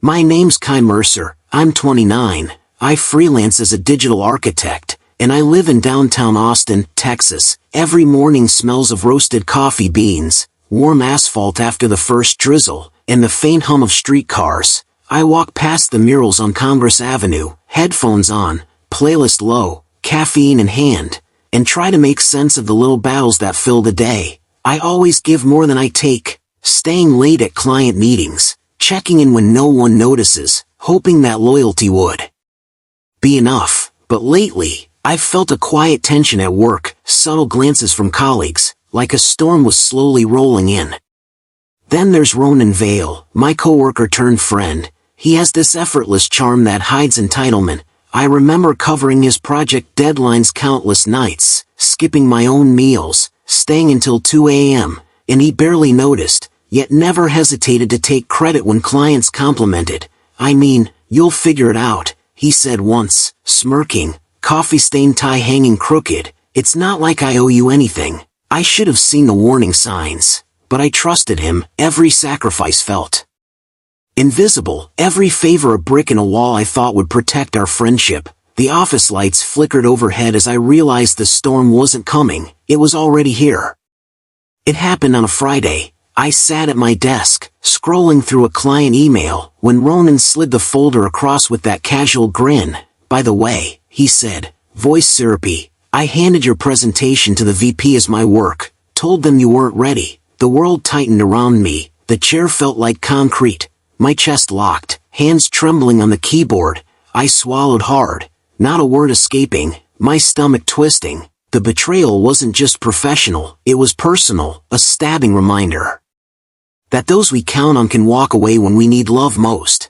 My name's Kai Mercer, I'm 29, I freelance as a digital architect, and I live in downtown Austin, Texas. Every morning smells of roasted coffee beans, warm asphalt after the first drizzle, and the faint hum of streetcars. I walk past the murals on Congress Avenue, headphones on, playlist low, caffeine in hand, and try to make sense of the little battles that fill the day. I always give more than I take, staying late at client meetings, checking in when no one notices, hoping that loyalty would be enough. But lately, I've felt a quiet tension at work, subtle glances from colleagues, like a storm was slowly rolling in. Then there's Ronan Vale, my coworker turned friend. He has this effortless charm that hides entitlement. I remember covering his project deadlines countless nights, skipping my own meals, staying until 2 a.m., and he barely noticed, yet never hesitated to take credit when clients complimented. I mean, you'll figure it out, he said once, smirking, coffee-stained tie hanging crooked. It's not like I owe you anything. I should have seen the warning signs, but I trusted him. Every sacrifice felt invisible, every favor a brick in a wall I thought would protect our friendship. The office lights flickered overhead as I realized the storm wasn't coming, it was already here. It happened on a Friday. I sat at my desk, scrolling through a client email, when Ronan slid the folder across with that casual grin. By the way, he said, voice syrupy, I handed your presentation to the VP as my work, told them you weren't ready. The world tightened around me, the chair felt like concrete, my chest locked, hands trembling on the keyboard. I swallowed hard, not a word escaping, my stomach twisting. The betrayal wasn't just professional, it was personal, a stabbing reminder that those we count on can walk away when we need love most.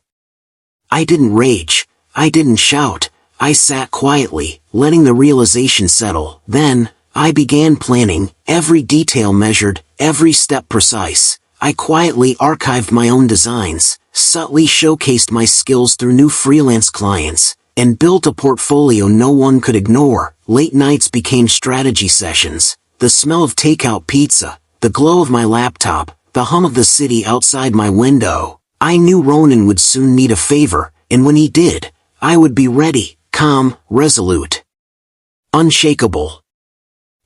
I didn't rage, I didn't shout, I sat quietly, letting the realization settle. Then, I began planning, every detail measured, every step precise. I quietly archived my own designs, subtly showcased my skills through new freelance clients, and built a portfolio no one could ignore. Late nights became strategy sessions, the smell of takeout pizza, the glow of my laptop, the hum of the city outside my window. I knew Ronan would soon need a favor, and when he did, I would be ready, calm, resolute, unshakable.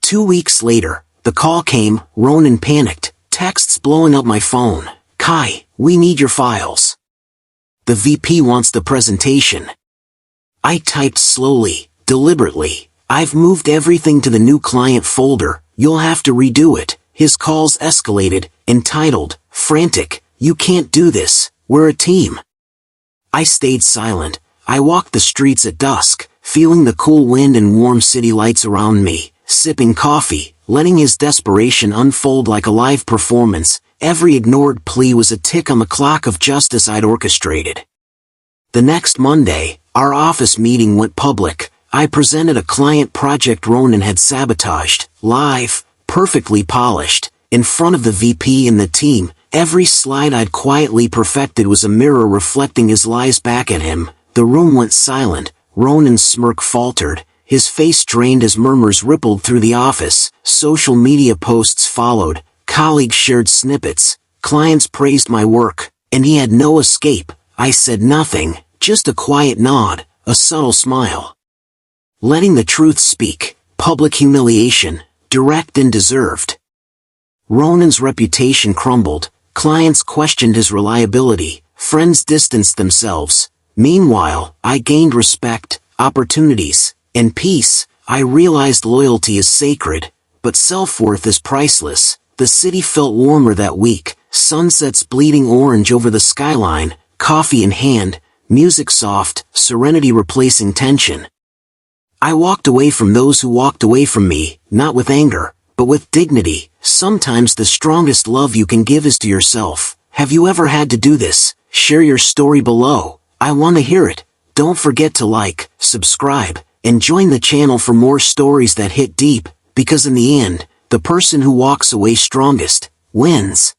2 weeks later, the call came. Ronan panicked, texts blowing up my phone. Kai, we need your files. The VP wants the presentation. I typed slowly, deliberately. I've moved everything to the new client folder, you'll have to redo it. His calls escalated, entitled, frantic, you can't do this, we're a team. I stayed silent. I walked the streets at dusk, feeling the cool wind and warm city lights around me, sipping coffee, letting his desperation unfold like a live performance. Every ignored plea was a tick on the clock of justice I'd orchestrated. The next Monday, our office meeting went public. I presented a client project Ronan had sabotaged, live, perfectly polished, in front of the VP and the team. Every slide I'd quietly perfected was a mirror reflecting his lies back at him. The room went silent. Ronan's smirk faltered, his face drained as murmurs rippled through the office. Social media posts followed, colleagues shared snippets, clients praised my work, and he had no escape. I said nothing, just a quiet nod, a subtle smile. Letting the truth speak, public humiliation, direct and deserved. Ronan's reputation crumbled, clients questioned his reliability, friends distanced themselves. Meanwhile, I gained respect, opportunities, and peace. I realized loyalty is sacred, but self-worth is priceless. The city felt warmer that week, sunsets bleeding orange over the skyline, coffee in hand, music soft, serenity replacing tension. I walked away from those who walked away from me, not with anger, but with dignity. Sometimes the strongest love you can give is to yourself. Have you ever had to do this? Share your story below. I want to hear it. Don't forget to like, subscribe, and join the channel for more stories that hit deep, because in the end, the person who walks away strongest wins.